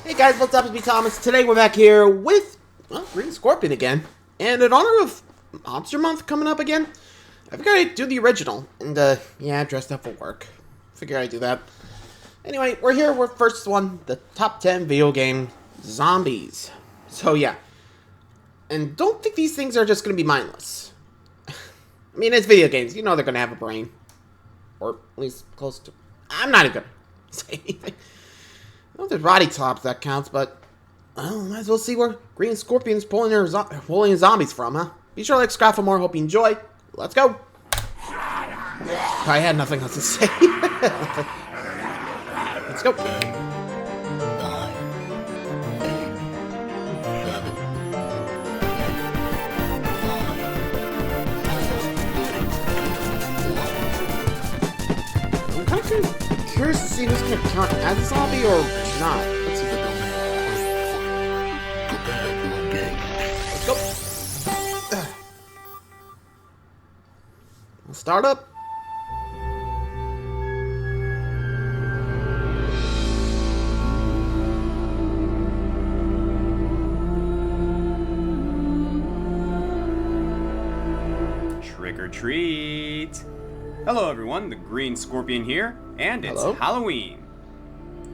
Hey guys, what's up? It's me, Thomas. Today we're back here with, well, Green Scorpion again. And in honor of Monster Month coming up again, I figured I'd do the original. And, yeah, I dressed up for work. Figured I'd do that. Anyway, we're here with first one, the top 10 video game zombies. So, yeah. And don't think these things are just going to be mindless. I mean, it's video games. You know they're going to have a brain. Or at least close to... I'm not even going to say anything. I don't know if there's body tops that counts, but well, might as well see where Green Scorpion's pulling his zombies from, huh? Be sure to like, subscribe for more. Hope you enjoy. Let's go. I had nothing else to say. Let's go. I'm kind of curious to see who's going to turn as a zombie or not. Let's see what Let's go. Let's start up. Trick or treat! Hello everyone, the Green Scorpion here, and it's Halloween.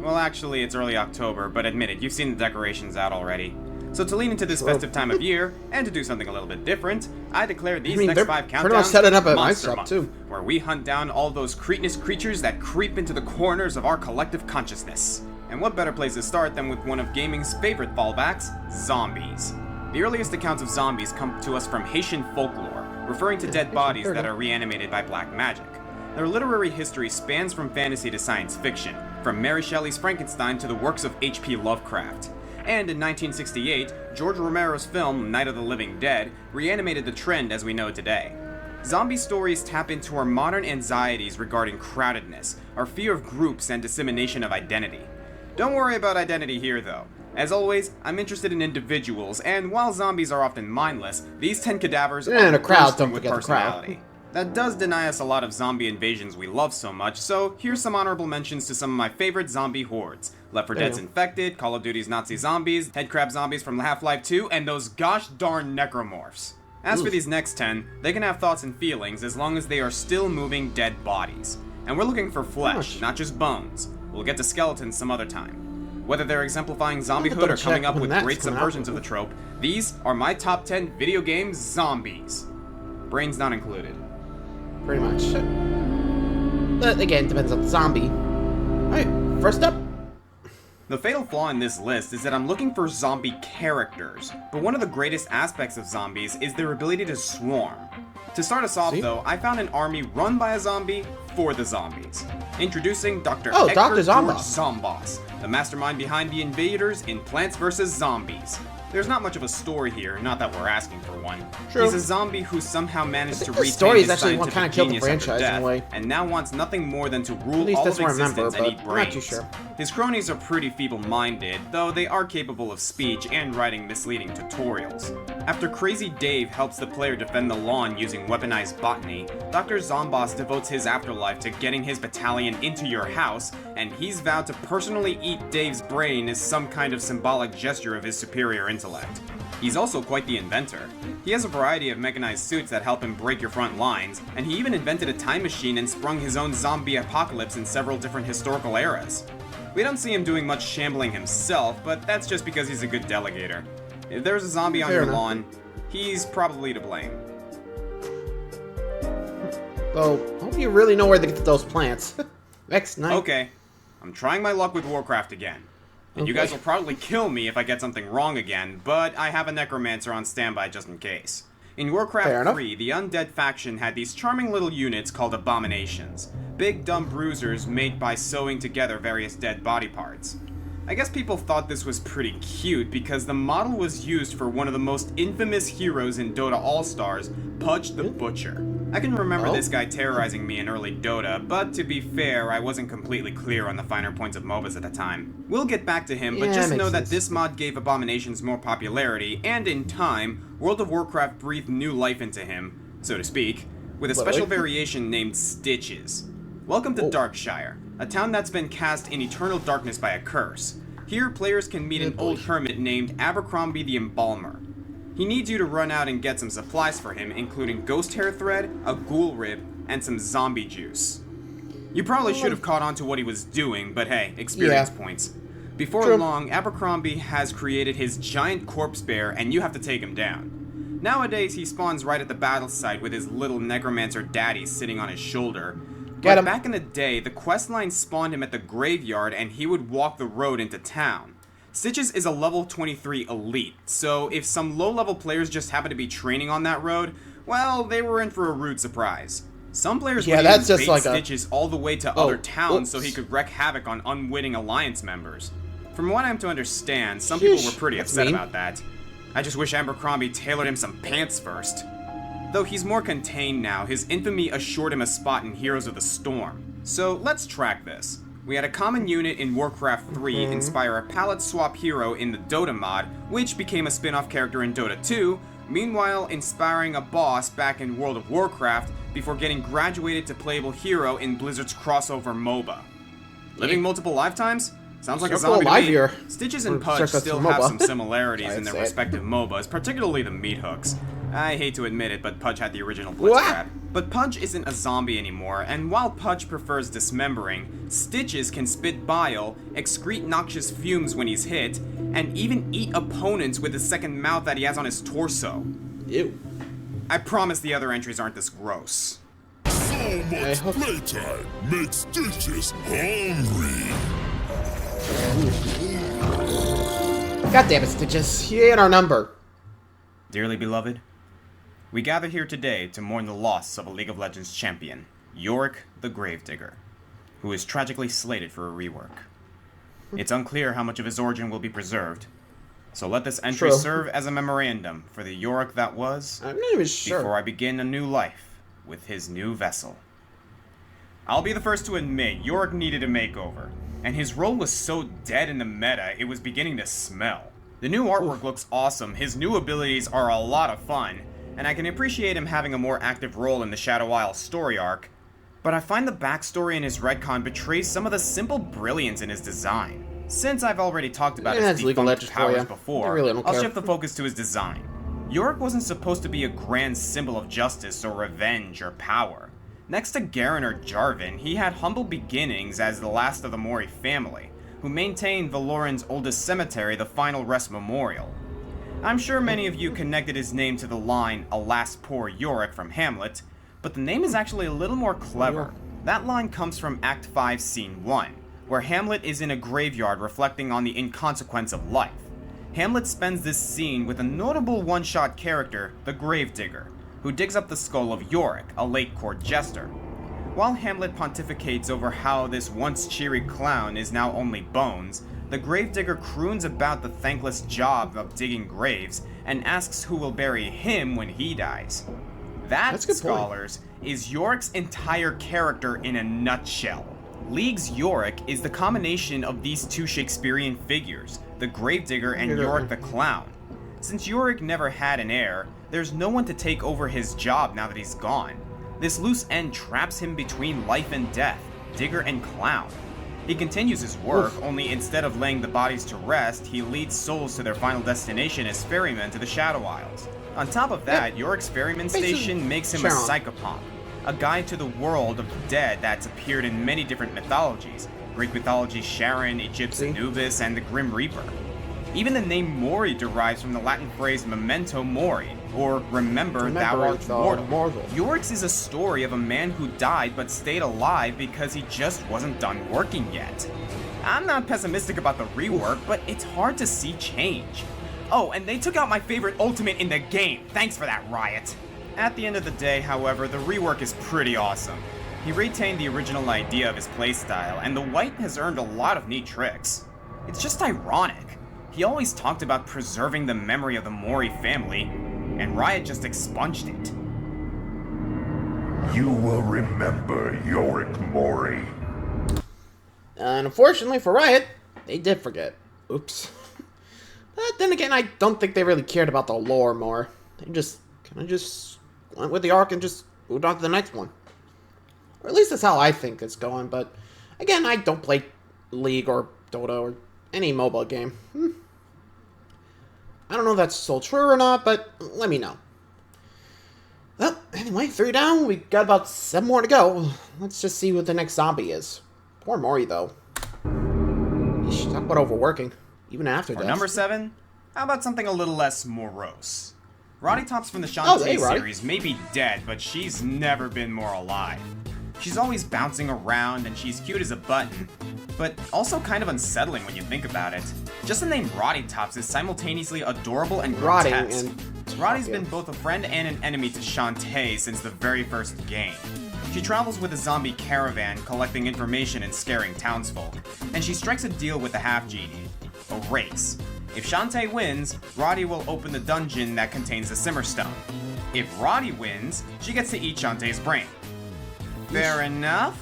Well, actually, it's early October, but admit it, you've seen the decorations out already. So to lean into this festive time of year, and to do something a little bit different, I declare these next 5 countdowns setting up at Monster my Month, too. where we hunt down all those cretinous creatures that creep into the corners of our collective consciousness. And what better place to start than with one of gaming's favorite fallbacks, zombies. The earliest accounts of zombies come to us from Haitian folklore, referring to dead bodies that are reanimated by black magic. Their literary history spans from fantasy to science fiction, from Mary Shelley's Frankenstein to the works of H.P. Lovecraft. And in 1968, George Romero's film Night of the Living Dead reanimated the trend as we know today. Zombie stories tap into our modern anxieties regarding crowdedness, our fear of groups, and dissemination of identity. Don't worry about identity here though. As always, I'm interested in individuals, and while zombies are often mindless, these 10 cadavers are bursting with personality. That does deny us a lot of zombie invasions we love so much, so here's some honorable mentions to some of my favorite zombie hordes. Left 4 Dead's Infected, Call of Duty's Nazi Zombies, Headcrab Zombies from Half-Life 2, and those gosh darn necromorphs. As for these next 10, they can have thoughts and feelings as long as they are still moving dead bodies. And we're looking for flesh, not just bones. We'll get to skeletons some other time. Whether they're exemplifying zombiehood or coming up with great subversions of the trope, these are my top 10 video game zombies. Brains not included. Pretty much. But again, depends on the zombie. Alright, first up. The fatal flaw in this list is that I'm looking for zombie characters, but one of the greatest aspects of zombies is their ability to swarm. To start us off though, I found an army run by a zombie for the zombies. Introducing Dr. Dr. Zomboss, the mastermind behind the invaders in Plants vs. Zombies. There's not much of a story here, not that we're asking for one. True. He's a zombie who somehow managed to retain story is his actually what scientific kind of killed the genius after franchise death, in a way. and now wants nothing more than to rule At least all that's of what I remember, existence and but eat I'm not too brains. sure. His cronies are pretty feeble-minded, though they are capable of speech and writing misleading tutorials. After Crazy Dave helps the player defend the lawn using weaponized botany, Dr. Zomboss devotes his afterlife to getting his battalion into your house, and he's vowed to personally eat Dave's brain as some kind of symbolic gesture of his superior intellect. He's also quite the inventor. He has a variety of mechanized suits that help him break your front lines, and he even invented a time machine and sprung his own zombie apocalypse in several different historical eras. We don't see him doing much shambling himself, but that's just because he's a good delegator. If there's a zombie on your lawn, he's probably to blame. Well, hope you really know where to get to those plants. Next night. Okay, I'm trying my luck with Warcraft again. And you guys will probably kill me if I get something wrong again, but I have a necromancer on standby just in case. In Warcraft 3, the undead faction had these charming little units called abominations. Big dumb bruisers made by sewing together various dead body parts. I guess people thought this was pretty cute because the model was used for one of the most infamous heroes in Dota All-Stars, Pudge the Butcher. I can remember this guy terrorizing me in early Dota, but to be fair, I wasn't completely clear on the finer points of MOBAs at the time. We'll get back to him, but just know that this mod gave Abominations more popularity, and in time, World of Warcraft breathed new life into him, so to speak, with a special variation named Stitches. Welcome to Darkshire, a town that's been cast in eternal darkness by a curse. Here, players can meet an old hermit named Abercrombie the Embalmer. He needs you to run out and get some supplies for him, including ghost hair thread, a ghoul rib, and some zombie juice. You probably should have caught on to what he was doing, but hey, experience points. Before long, Abercrombie has created his giant corpse bear, and you have to take him down. Nowadays, he spawns right at the battle site with his little necromancer daddy sitting on his shoulder. But back in the day, the questline spawned him at the graveyard, and he would walk the road into town. Stitches is a level 23 elite, so if some low-level players just happen to be training on that road, well, they were in for a rude surprise. Some players would even bait Stitches all the way to other towns so he could wreak havoc on unwitting Alliance members. From what I'm to understand, some people were pretty upset about that. I just wish Abercrombie tailored him some pants first. Though he's more contained now, his infamy assured him a spot in Heroes of the Storm. So let's track this. We had a common unit in Warcraft 3 inspire a palette swap hero in the Dota mod, which became a spin-off character in Dota 2, meanwhile inspiring a boss back in World of Warcraft before getting graduated to playable hero in Blizzard's crossover MOBA. Living multiple lifetimes? Sounds like a zombie to me. Stitches and Pudge still have some similarities in their respective MOBAs, particularly the meat hooks. I hate to admit it, but Pudge had the original Blitzcrank. But Pudge isn't a zombie anymore, and while Pudge prefers dismembering, Stitches can spit bile, excrete noxious fumes when he's hit, and even eat opponents with the second mouth that he has on his torso. Ew. I promise the other entries aren't this gross. So much playtime makes Stitches hungry. God damn it, Stitches. He ain't our number. Dearly beloved, we gather here today to mourn the loss of a League of Legends champion, Yorick the Gravedigger, who is tragically slated for a rework. It's unclear how much of his origin will be preserved, so let this entry serve as a memorandum for the Yorick that was, I'm not even sure. Before I begin a new life with his new vessel. I'll be the first to admit Yorick needed a makeover, and his role was so dead in the meta it was beginning to smell. The new artwork looks awesome, his new abilities are a lot of fun, and I can appreciate him having a more active role in the Shadow Isle story arc, but I find the backstory in his retcon betrays some of the simple brilliance in his design. Since I've already talked about his defunct powers before, I'll shift the focus to his design. Yorick wasn't supposed to be a grand symbol of justice or revenge or power. Next to Garen or Jarvan, he had humble beginnings as the last of the Mori family, who maintained Valoran's oldest cemetery, the Final Rest Memorial. I'm sure many of you connected his name to the line, "Alas, poor Yorick" from Hamlet, but the name is actually a little more clever. That line comes from Act 5, Scene 1, where Hamlet is in a graveyard reflecting on the inconsequence of life. Hamlet spends this scene with a notable one-shot character, the Gravedigger, who digs up the skull of Yorick, a late court jester. While Hamlet pontificates over how this once cheery clown is now only bones, the Gravedigger croons about the thankless job of digging graves and asks who will bury him when he dies. That, scholars, is Yorick's entire character in a nutshell. League's Yorick is the combination of these two Shakespearean figures, the Gravedigger and Yorick the Clown. Since Yorick never had an heir, there's no one to take over his job now that he's gone. This loose end traps him between life and death, digger and clown. He continues his work, only instead of laying the bodies to rest, he leads souls to their final destination as ferrymen to the Shadow Isles. On top of that, Yorick's ferryman station makes him a psychopomp, a guide to the world of the dead that's appeared in many different mythologies. Greek mythology Charon, Egypt's Anubis, and the Grim Reaper. Even the name Mori derives from the Latin phrase memento mori, or remember thou art mortal. Yorick's is a story of a man who died but stayed alive because he just wasn't done working yet. I'm not pessimistic about the rework, but it's hard to see change. Oh, and they took out my favorite ultimate in the game. Thanks for that, Riot. At the end of the day, however, the rework is pretty awesome. He retained the original idea of his playstyle, and the white has earned a lot of neat tricks. It's just ironic. He always talked about preserving the memory of the Mori family, and Riot just expunged it. You will remember Yorick Mori. And unfortunately for Riot, they did forget. Oops. But then again, I don't think they really cared about the lore more. They just kind of just went with the arc and just moved on to the next one. Or at least that's how I think it's going, but again, I don't play League or Dota or any mobile game. I don't know if that's still true or not, but let me know. Well, anyway, 3 down. We got about 7 more to go. Let's just see what the next zombie is. Poor Mori, though. Yeesh, talk about overworking. Even after For death. number 7, how about something a little less morose? Roddy Tops from the Shantae series may be dead, but she's never been more alive. She's always bouncing around, and she's cute as a button, but also kind of unsettling when you think about it. Just the name Roddy Tops is simultaneously adorable and grotesque. Roddy's been both a friend and an enemy to Shantae since the very first game. She travels with a zombie caravan, collecting information and scaring townsfolk, and she strikes a deal with the half-genie, a race. If Shantae wins, Roddy will open the dungeon that contains the Simmerstone. If Roddy wins, she gets to eat Shantae's brain. Fair enough?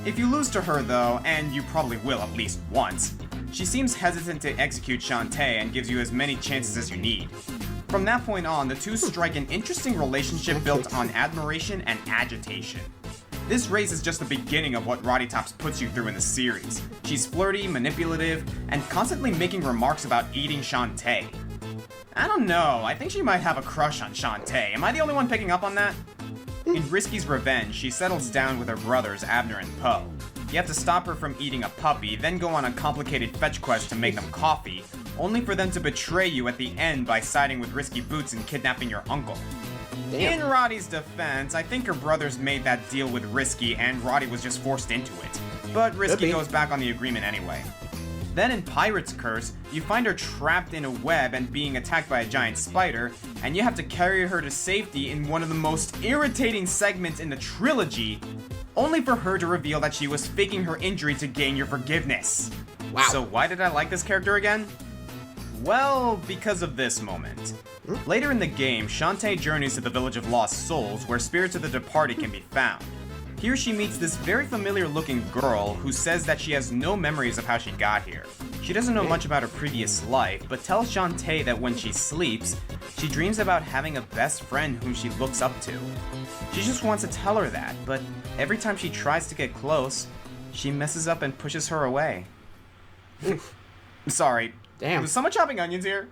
If you lose to her though, and you probably will at least once, she seems hesitant to execute Shantae and gives you as many chances as you need. From that point on, the two strike an interesting relationship built on admiration and agitation. This race is just the beginning of what Roddy Tops puts you through in the series. She's flirty, manipulative, and constantly making remarks about eating Shantae. I don't know, I think she might have a crush on Shantae. Am I the only one picking up on that? In Risky's Revenge, she settles down with her brothers Abner and Poe. You have to stop her from eating a puppy, then go on a complicated fetch quest to make them coffee, only for them to betray you at the end by siding with Risky Boots and kidnapping your uncle. Damn. In Roddy's defense, I think her brothers made that deal with Risky and Roddy was just forced into it. But Risky goes back on the agreement anyway. Then in Pirate's Curse, you find her trapped in a web and being attacked by a giant spider, and you have to carry her to safety in one of the most irritating segments in the trilogy, only for her to reveal that she was faking her injury to gain your forgiveness. Wow. So why did I like this character again? Well, because of this moment. Later in the game, Shantae journeys to the Village of Lost Souls, where spirits of the departed can be found. Here she meets this very familiar-looking girl who says that she has no memories of how she got here. She doesn't know much about her previous life, but tells Shantae that when she sleeps, she dreams about having a best friend whom she looks up to. She just wants to tell her that, but every time she tries to get close, she messes up and pushes her away. Sorry. Damn. There's so much chopping onions here.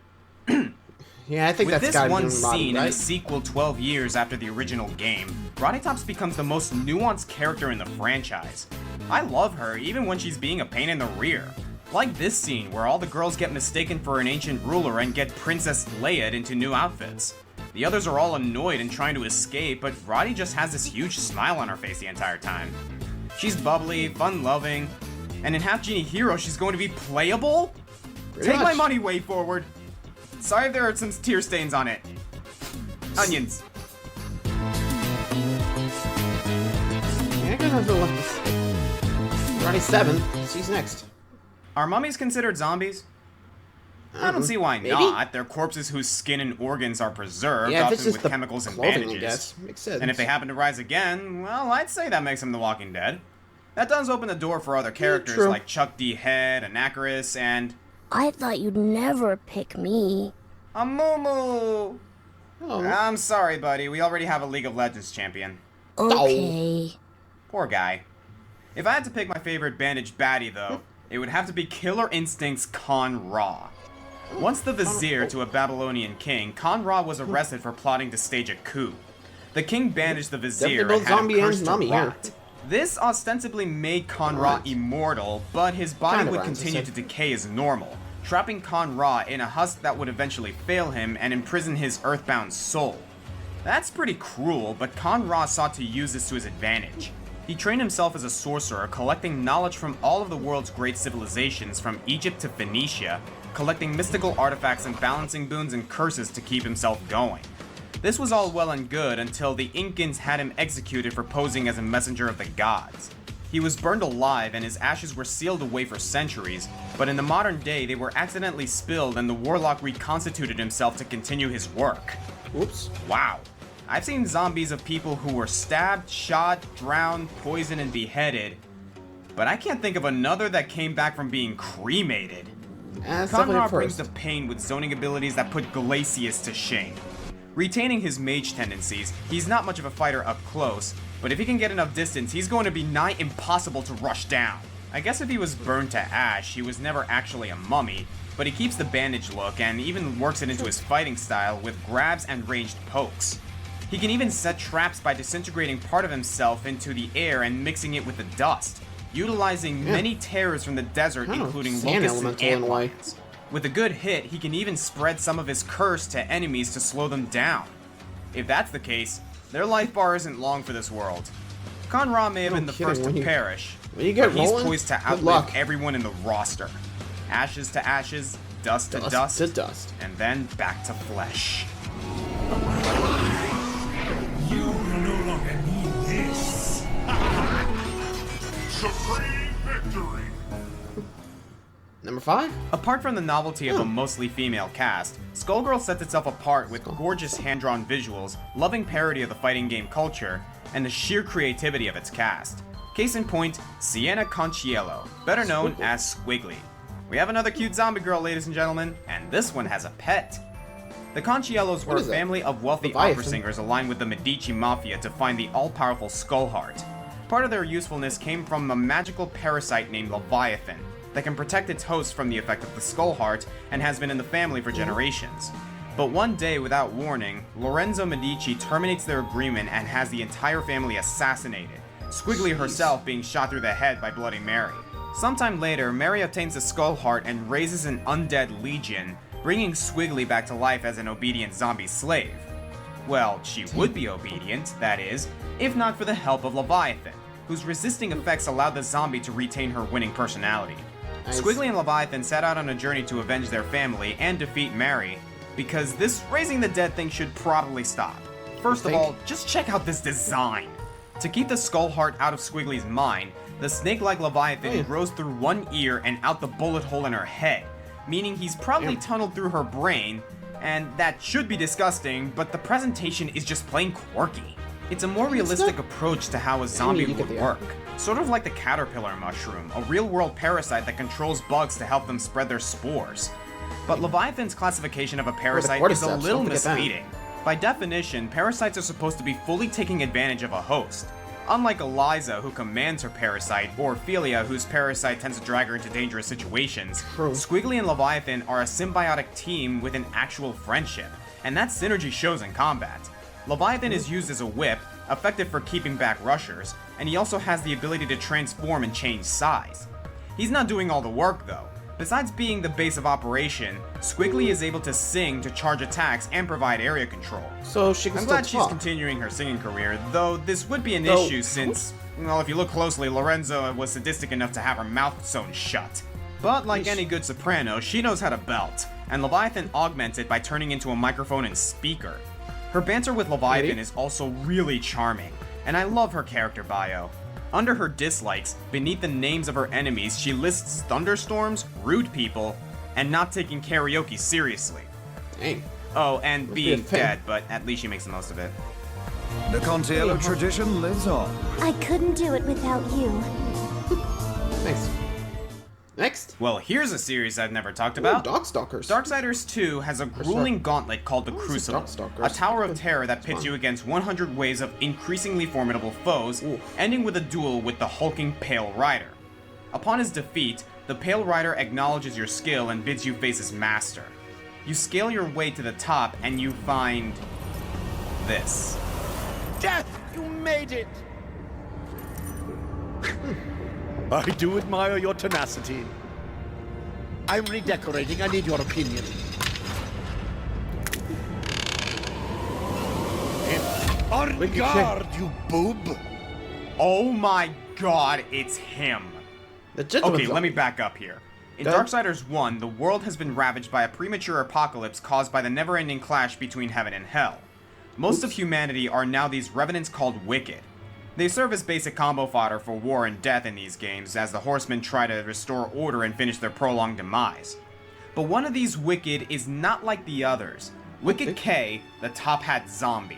Yeah, I think With that's this gotta one be Roddy, scene in right? the sequel 12 years after the original game, Roddy Tops becomes the most nuanced character in the franchise. I love her even when she's being a pain in the rear. Like this scene where all the girls get mistaken for an ancient ruler and get Princess Leia'd into new outfits. The others are all annoyed and trying to escape, but Roddy just has this huge smile on her face the entire time. She's bubbly, fun-loving, and in Half Genie Hero she's going to be playable? Pretty Take my much. money way forward. Sorry if there are some tear stains on it. Onions. Yeah, I got another Roddy 7. She's next. Are mummies considered zombies? I don't see why maybe? not. They're corpses whose skin and organs are preserved, Yeah, if it's often just with the chemicals and clothing, I bandages. guess. Makes sense. And if they happen to rise again, well, I'd say that makes them the Walking Dead. That does open the door for other characters true. like Chuck D. Head, Anachorus, and I thought you'd never pick me. a Mumu. Oh. I'm sorry, buddy. We already have a League of Legends champion. Okay. Poor guy. If I had to pick my favorite bandaged baddie, though, it would have to be Killer Instinct's Khan Ra. Once the vizier to a Babylonian king, Khan Ra was arrested for plotting to stage a coup. The king bandaged the vizier Definitely and had him zombie and cursed to mummy here. rot. This ostensibly made Khan Ra Right. immortal, but his body Kinda would rhymes, continue I to said. decay as normal, trapping Khan Ra in a husk that would eventually fail him and imprison his earthbound soul. That's pretty cruel, but Khan Ra sought to use this to his advantage. He trained himself as a sorcerer, collecting knowledge from all of the world's great civilizations from Egypt to Phoenicia, collecting mystical artifacts and balancing boons and curses to keep himself going. This was all well and good until the Incans had him executed for posing as a messenger of the gods. He was burned alive and his ashes were sealed away for centuries, but in the modern day they were accidentally spilled and the warlock reconstituted himself to continue his work. Oops. Wow. I've seen zombies of people who were stabbed, shot, drowned, poisoned, and beheaded, but I can't think of another that came back from being cremated. That's Khan definitely Ra a brings first. the pain with zoning abilities that put Glacius to shame. Retaining his mage tendencies, he's not much of a fighter up close, but if he can get enough distance, he's going to be nigh impossible to rush down. I guess if he was burned to ash, he was never actually a mummy, but he keeps the bandage look and even works it into his fighting style with grabs and ranged pokes. He can even set traps by disintegrating part of himself into the air and mixing it with the dust, utilizing many terrors from the desert, including locusts and antlions. With a good hit, he can even spread some of his curse to enemies to slow them down. If that's the case, their life bar isn't long for this world. Conra may have been the first to perish, but he's poised to outlive everyone in the roster. Ashes to ashes, dust to dust, and then back to flesh. You will no longer need this. Supreme victory. Number 5? Apart from the novelty of a mostly female cast, Skullgirl sets itself apart with gorgeous hand-drawn visuals, loving parody of the fighting game culture, and the sheer creativity of its cast. Case in point, Sienna Conchiello, better known as Squiggly. We have another cute zombie girl, ladies and gentlemen, and this one has a pet. The Conchiellos were a family of wealthy opera singers aligned with the Medici Mafia to find the all-powerful Skullheart. Part of their usefulness came from a magical parasite named Leviathan that can protect its host from the effect of the Skullheart and has been in the family for generations. But one day, without warning, Lorenzo Medici terminates their agreement and has the entire family assassinated, Squiggly herself being shot through the head by Bloody Mary. Sometime later, Mary obtains the Skullheart and raises an undead legion, bringing Squiggly back to life as an obedient zombie slave. Well, she would be obedient, that is, if not for the help of Leviathan, whose resisting effects allowed the zombie to retain her winning personality. Squiggly and Leviathan set out on a journey to avenge their family and defeat Mary, because this raising the dead thing should probably stop. First of all, just check out this design. To keep the Skullheart out of Squiggly's mind, the snake-like Leviathan grows through one ear and out the bullet hole in her head, meaning he's probably tunneled through her brain, and that should be disgusting, but the presentation is just plain quirky. It's a more realistic approach to how a zombie would work. Sort of like the caterpillar mushroom, a real-world parasite that controls bugs to help them spread their spores. But Leviathan's classification of a parasite is a little misleading. By definition, parasites are supposed to be fully taking advantage of a host. Unlike Eliza, who commands her parasite, or Ophelia, whose parasite tends to drag her into dangerous situations, Squiggly and Leviathan are a symbiotic team with an actual friendship, and that synergy shows in combat. Leviathan is used as a whip, effective for keeping back rushers, and he also has the ability to transform and change size. He's not doing all the work though. Besides being the base of operation, Squiggly is able to sing to charge attacks and provide area control. So she can I'm glad she's continuing her singing career, though this would be an issue since, well, if you look closely, Lorenzo was sadistic enough to have her mouth sewn shut. But like any good soprano, she knows how to belt, and Leviathan augments it by turning into a microphone and speaker. Her banter with Leviathan is also really charming, and I love her character bio. Under her dislikes, beneath the names of her enemies, she lists thunderstorms, rude people, and not taking karaoke seriously. Dang. Oh, and being dead, but at least she makes the most of it. The Contiello tradition lives on. I couldn't do it without you. Thanks. Next. Well, here's a series I've never talked about. Darkstalkers. Darksiders 2 has a grueling gauntlet called the Crucible, a tower of terror that pits you against 100 waves of increasingly formidable foes, ending with a duel with the hulking Pale Rider. Upon his defeat, the Pale Rider acknowledges your skill and bids you face his master. You scale your way to the top and you find this. Death! You made it! I do admire your tenacity. I'm redecorating. I need your opinion. On guard, you boob! Oh my god, it's him! Okay, let me back up here. In Darksiders 1, the world has been ravaged by a premature apocalypse caused by the never-ending clash between heaven and hell. Most of humanity are now these revenants called Wicked. They serve as basic combo fodder for war and death in these games, as the horsemen try to restore order and finish their prolonged demise. But one of these Wicked is not like the others. Wicked K, the top hat zombie.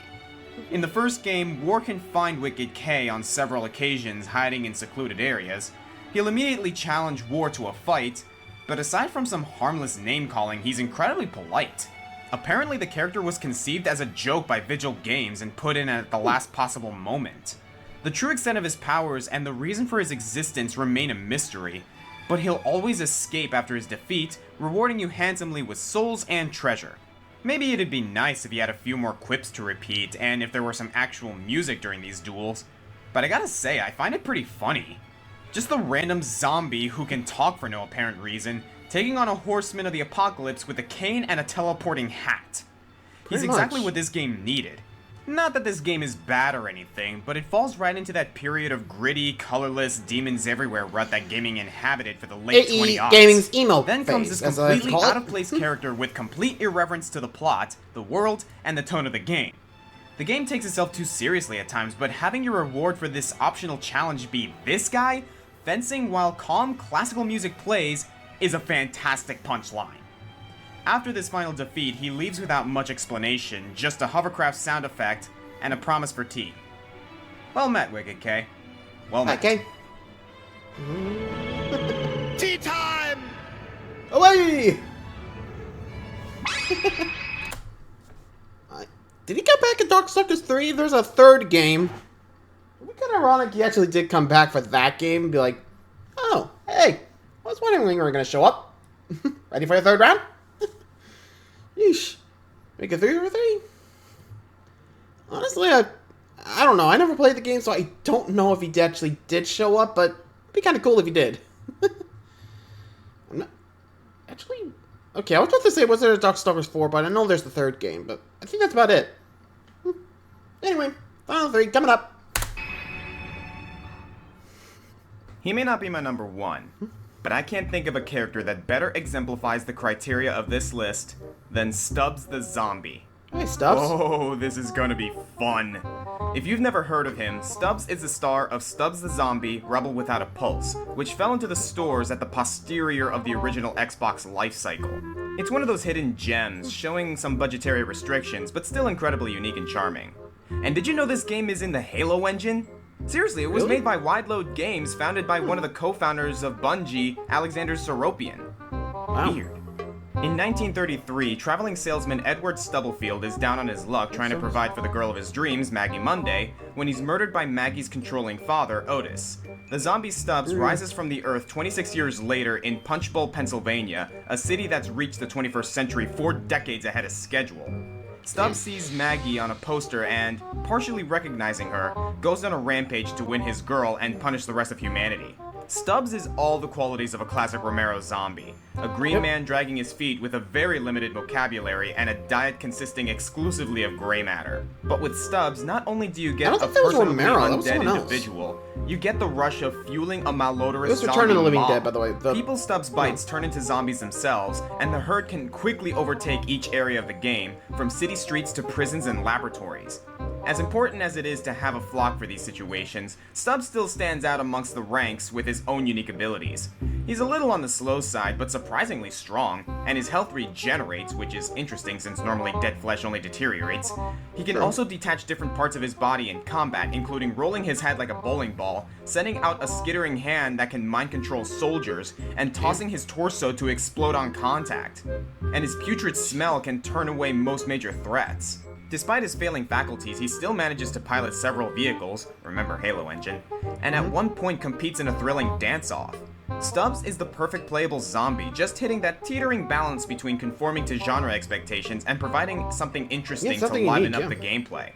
In the first game, War can find Wicked K on several occasions hiding in secluded areas. He'll immediately challenge War to a fight, but aside from some harmless name-calling, he's incredibly polite. Apparently the character was conceived as a joke by Vigil Games and put in at the last possible moment. The The true extent of his powers and the reason for his existence remain a mystery, but he'll always escape after his defeat, rewarding you handsomely with souls and treasure. Maybe it'd be nice if he had a few more quips to repeat, and if there were some actual music during these duels, but I gotta say, I find it pretty funny. Just the random zombie who can talk for no apparent reason, taking on a horseman of the apocalypse with a cane and a teleporting hat. He's exactly what this game needed. Not that this game is bad or anything, but it falls right into that period of gritty, colorless, demons everywhere rut that gaming inhabited for the late 20s. Gaming's emo Then comes this completely out-of-place character with complete irreverence to the plot, the world, and the tone of the game. The game takes itself too seriously at times, but having your reward for this optional challenge be this guy, fencing while calm classical music plays, is a fantastic punchline. After this final defeat, he leaves without much explanation, just a hovercraft sound effect, and a promise for tea. Well met, Wicked K. Well met. Okay. Tea time! Away! Did he come back in Darkstalkers 3? There's a third game. It'd be kind of ironic he actually did come back for that game and be like, oh, hey, I was wondering when you were going to show up. Ready for your third round? Yeesh. Make a 3 over 3? Honestly, I don't know. I never played the game, so I don't know if he actually did show up, but it'd be kind of cool if he did. I'm not... Actually... Okay, I was about to say, was there a Darkstalkers 4, but I know there's the third game, but I think that's about it. Anyway, Final 3, coming up. He may not be my number one, but I can't think of a character that better exemplifies the criteria of this list than Stubbs the Zombie. Hey, Stubbs. Oh, this is gonna be fun. If you've never heard of him, Stubbs is the star of Stubbs the Zombie, Rebel Without a Pulse, which fell into the stores at the posterior of the original Xbox lifecycle. It's one of those hidden gems, showing some budgetary restrictions, but still incredibly unique and charming. And did you know this game is in the Halo engine? Seriously, it was made by Wide Load Games, founded by one of the co-founders of Bungie, Alexander Seropian. Wow. Weird. In 1933, traveling salesman Edward Stubblefield is down on his luck trying to provide for the girl of his dreams, Maggie Monday, when he's murdered by Maggie's controlling father, Otis. The zombie Stubbs rises from the earth 26 years later in Punch Bowl, Pennsylvania, a city that's reached the 21st century 4 decades ahead of schedule. Stubbs sees Maggie on a poster and, partially recognizing her, goes on a rampage to win his girl and punish the rest of humanity. Stubbs is all the qualities of a classic Romero zombie. A green man dragging his feet with a very limited vocabulary and a diet consisting exclusively of gray matter. But with Stubbs, not only do you get a personally undead individual, you get the rush of fueling a malodorous zombie Return of the Living mob. Dead, by the way. People Stubbs bites turn into zombies themselves, and the herd can quickly overtake each area of the game, from city streets to prisons and laboratories. As important as it is to have a flock for these situations, Stubbs still stands out amongst the ranks with his own unique abilities. He's a little on the slow side, but surprisingly strong, and his health regenerates, which is interesting since normally dead flesh only deteriorates. He can also detach different parts of his body in combat, including rolling his head like a bowling ball, sending out a skittering hand that can mind control soldiers, and tossing his torso to explode on contact. And his putrid smell can turn away most major threats. Despite his failing faculties, he still manages to pilot several vehicles, remember Halo engine, and at one point competes in a thrilling dance-off. Stubbs is the perfect playable zombie, just hitting that teetering balance between conforming to genre expectations and providing something interesting to liven up the gameplay.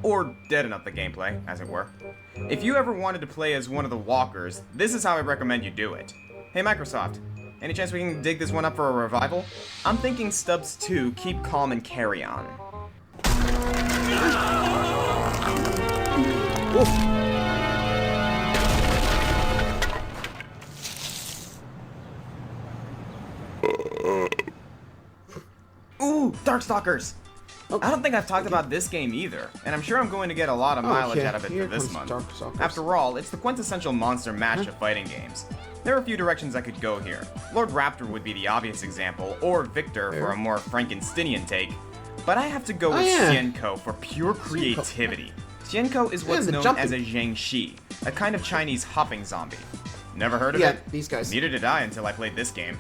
Or deaden up the gameplay, as it were. If you ever wanted to play as one of the walkers, this is how I recommend you do it. Hey Microsoft, any chance we can dig this one up for a revival? I'm thinking Stubbs 2, Keep Calm and Carry On. Oof. Ooh, Darkstalkers! I don't think I've talked about this game either, and I'm sure I'm going to get a lot of mileage out of it for this month. After all, it's the quintessential monster mash of fighting games. There are a few directions I could go here. Lord Raptor would be the obvious example, or Victor for a more Frankensteinian take, but I have to go with Xianko for pure creativity. Xianko is what's known as a Zhangxi, a kind of Chinese hopping zombie. Never heard of it? These guys. Neither did I until I played this game.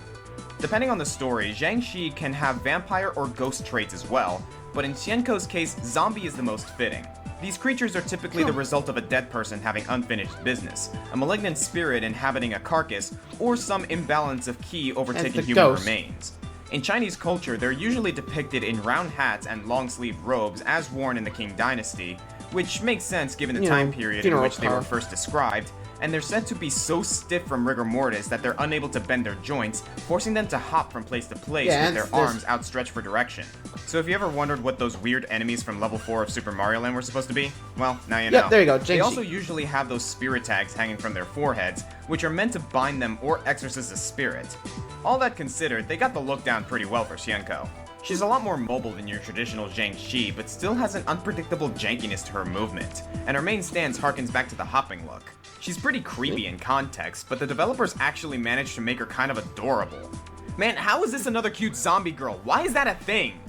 Depending on the story, Zhangxi can have vampire or ghost traits as well, but in Xianko's case, zombie is the most fitting. These creatures are typically the result of a dead person having unfinished business, a malignant spirit inhabiting a carcass, or some imbalance of ki overtaking human ghost. remains. In Chinese culture, they're usually depicted in round hats and long-sleeved robes as worn in the Qing dynasty, which makes sense given the time period in which they were first described, and they're said to be so stiff from rigor mortis that they're unable to bend their joints, forcing them to hop from place to place with their arms outstretched for direction. So if you ever wondered what those weird enemies from level 4 of Super Mario Land were supposed to be, well, now you know. Yeah, there you go, They Jinxie. also usually have those spirit tags hanging from their foreheads, which are meant to bind them or exorcise a spirit. All that considered, they got the look down pretty well for Xianko. She's a lot more mobile than your traditional Zhang Shi, but still has an unpredictable jankiness to her movement, and her main stance harkens back to the hopping look. She's pretty creepy in context, but the developers actually managed to make her kind of adorable. Man, how is this another cute zombie girl? Why is that a thing?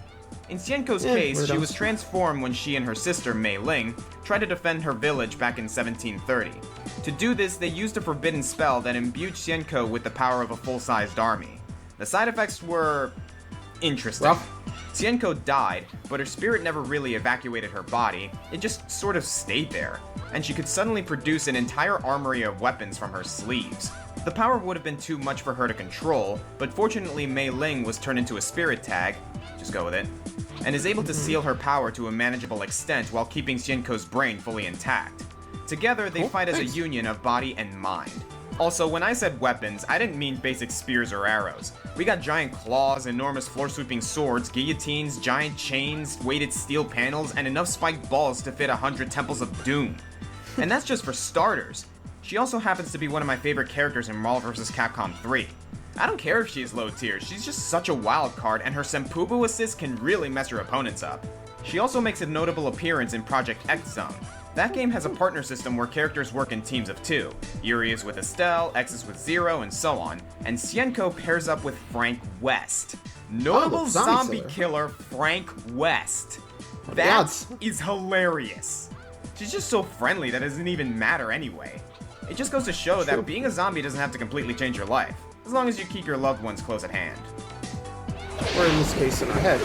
In Xianko's case, she was transformed when she and her sister, Mei Ling, tried to defend her village back in 1730. To do this, they used a forbidden spell that imbued Xianko with the power of a full-sized army. The side effects were interesting. Rough. Xianko died, but her spirit never really evacuated her body, it just sort of stayed there, and she could suddenly produce an entire armory of weapons from her sleeves. The power would have been too much for her to control, but fortunately Mei Ling was turned into a spirit tag, just go with it, and is able to seal her power to a manageable extent while keeping Xianko's brain fully intact. Together, they fight as a union of body and mind. Also, when I said weapons, I didn't mean basic spears or arrows. We got giant claws, enormous floor-sweeping swords, guillotines, giant chains, weighted steel panels, and enough spiked balls to fit 100 Temples of Doom. And that's just for starters. She also happens to be one of my favorite characters in Marvel vs. Capcom 3. I don't care if she is low tier, she's just such a wild card, and her Senpubu assist can really mess her opponents up. She also makes a notable appearance in Project X Zone. That game has a partner system where characters work in teams of 2. Yuri is with Estelle, X is with Zero, and so on. And Xianko pairs up with Frank West. Notable zombie killer Frank West. That is hilarious. She's just so friendly that it doesn't even matter anyway. It just goes to show that being a zombie doesn't have to completely change your life, as long as you keep your loved ones close at hand. Or in this case, in our head.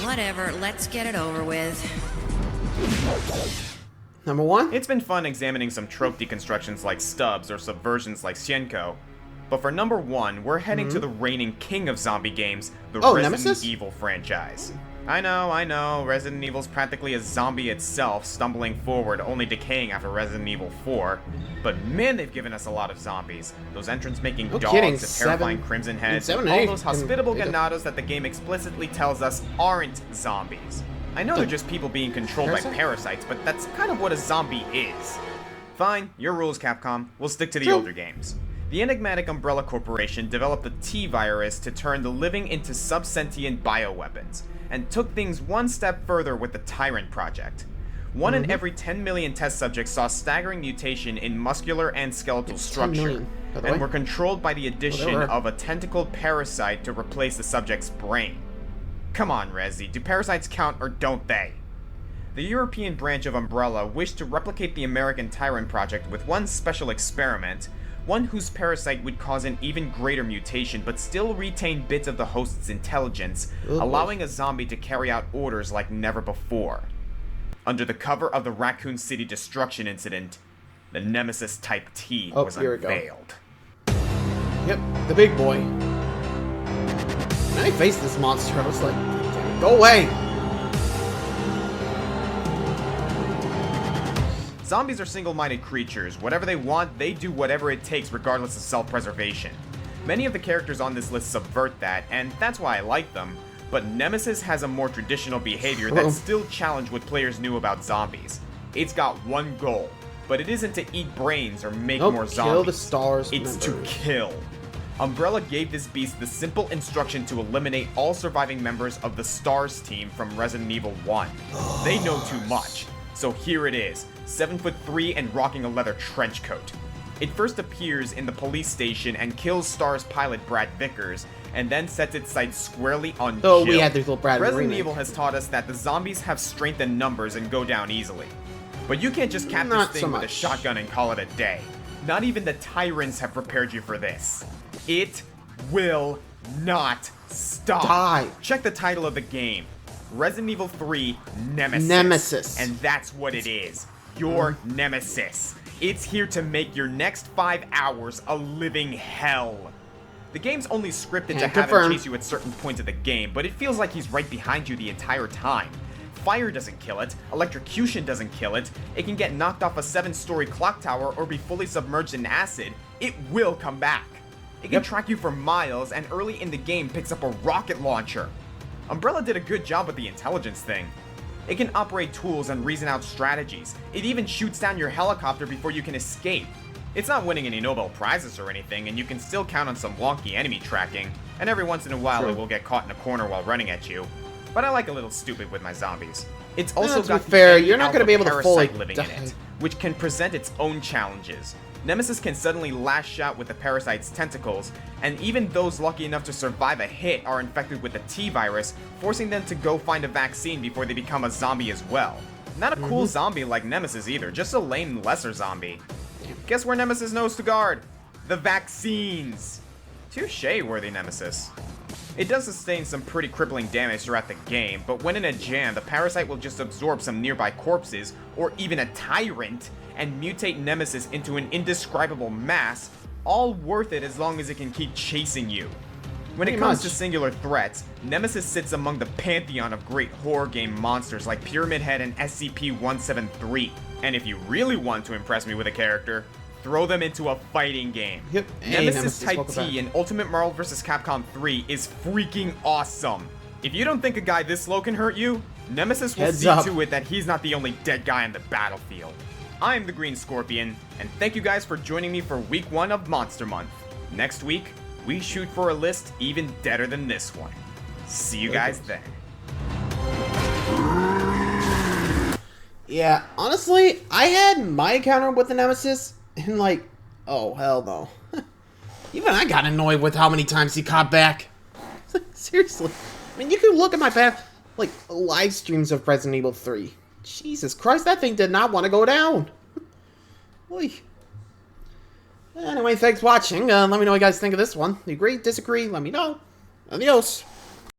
Whatever. Let's get it over with. Number 1? It's been fun examining some trope deconstructions like Stubbs or subversions like Xianko, but for number 1, we're heading to the reigning king of zombie games, the Resident Nemesis? Evil franchise. I know, Resident Evil's practically a zombie itself, stumbling forward, only decaying after Resident Evil 4. But man, they've given us a lot of zombies. Those entrance-making dogs, the terrifying Crimson Heads, all those hospitable ganados that the game explicitly tells us aren't zombies. I know they're just people being controlled by parasites, but that's kind of what a zombie is. Fine, your rules, Capcom. We'll stick to the older games. The enigmatic Umbrella Corporation developed the T-Virus to turn the living into sub-sentient bioweapons, and took things one step further with the Tyrant Project. 1 in every 10 million test subjects saw staggering mutation in muscular and skeletal structure, and were controlled by the addition of a tentacled parasite to replace the subject's brain. Come on, Resi, do parasites count or don't they? The European branch of Umbrella wished to replicate the American Tyrant Project with one special experiment, one whose parasite would cause an even greater mutation but still retain bits of the host's intelligence, allowing a zombie to carry out orders like never before. Under the cover of the Raccoon City destruction incident, the Nemesis Type T was unveiled. Yep, the big boy. When I faced this monster, I was like, damn it, go away! Zombies are single-minded creatures. Whatever they want, they do whatever it takes regardless of self-preservation. Many of the characters on this list subvert that, and that's why I like them, but Nemesis has a more traditional behavior that's still challenged what players knew about zombies. It's got one goal, but it isn't to eat brains or make more zombies. Kill the stars. It's to kill. Umbrella gave this beast the simple instruction to eliminate all surviving members of the STARS team from Resident Evil 1. They know too much, so here it is, 7'3" and rocking a leather trench coat. It first appears in the police station and kills STARS pilot Brad Vickers, and then sets its sights squarely on Jill. We had this little Brad Resident Evil has taught us that the zombies have strength in numbers and go down easily. But you can't just cap this thing with a shotgun and call it a day. Not even the tyrants have prepared you for this. It will not stop. Stop! Die. Check the title of the game. Resident Evil 3 Nemesis. Nemesis. And that's what it is. Your nemesis. It's here to make your next 5 hours a living hell. The game's only scripted to have him chase you at certain points of the game, but it feels like he's right behind you the entire time. Fire doesn't kill it, electrocution doesn't kill it, it can get knocked off a 7-story clock tower or be fully submerged in acid. It will come back. It can track you for miles, and early in the game picks up a rocket launcher. Umbrella did a good job with the intelligence thing. It can operate tools and reason out strategies. It even shoots down your helicopter before you can escape. It's not winning any Nobel Prizes or anything, and you can still count on some wonky enemy tracking, and every once in a while it will get caught in a corner while running at you. But I like a little stupid with my zombies. It's also got fair, you're not going to be able to fully living in it, which can present its own challenges. Nemesis can suddenly lash out with the parasite's tentacles, and even those lucky enough to survive a hit are infected with the T-virus, forcing them to go find a vaccine before they become a zombie as well. Not a cool zombie like Nemesis either, just a lame lesser zombie. Guess where Nemesis knows to guard? The vaccines! Touché, worthy Nemesis. It does sustain some pretty crippling damage throughout the game, but when in a jam, the parasite will just absorb some nearby corpses, or even a tyrant, and mutate Nemesis into an indescribable mass, all worth it as long as it can keep chasing you. When it comes to singular threats, Nemesis sits among the pantheon of great horror game monsters like Pyramid Head and SCP-173. And if you really want to impress me with a character, throw them into a fighting game. Yep. Nemesis Type T in Ultimate Marvel vs. Capcom 3 is freaking awesome. If you don't think a guy this slow can hurt you, Nemesis will see to it that he's not the only dead guy on the battlefield. I'm the Green Scorpion, and thank you guys for joining me for week 1 of Monster Month. Next week, we shoot for a list even deader than this one. See you guys then. Yeah, honestly, I had my encounter with the Nemesis, and like, oh, hell no. Even I got annoyed with how many times he caught back. Seriously. I mean, you can look at my past, like, live streams of Resident Evil 3. Jesus Christ, that thing did not want to go down. Oy. Anyway, thanks for watching. Let me know what you guys think of this one. You agree, disagree, let me know. Adios.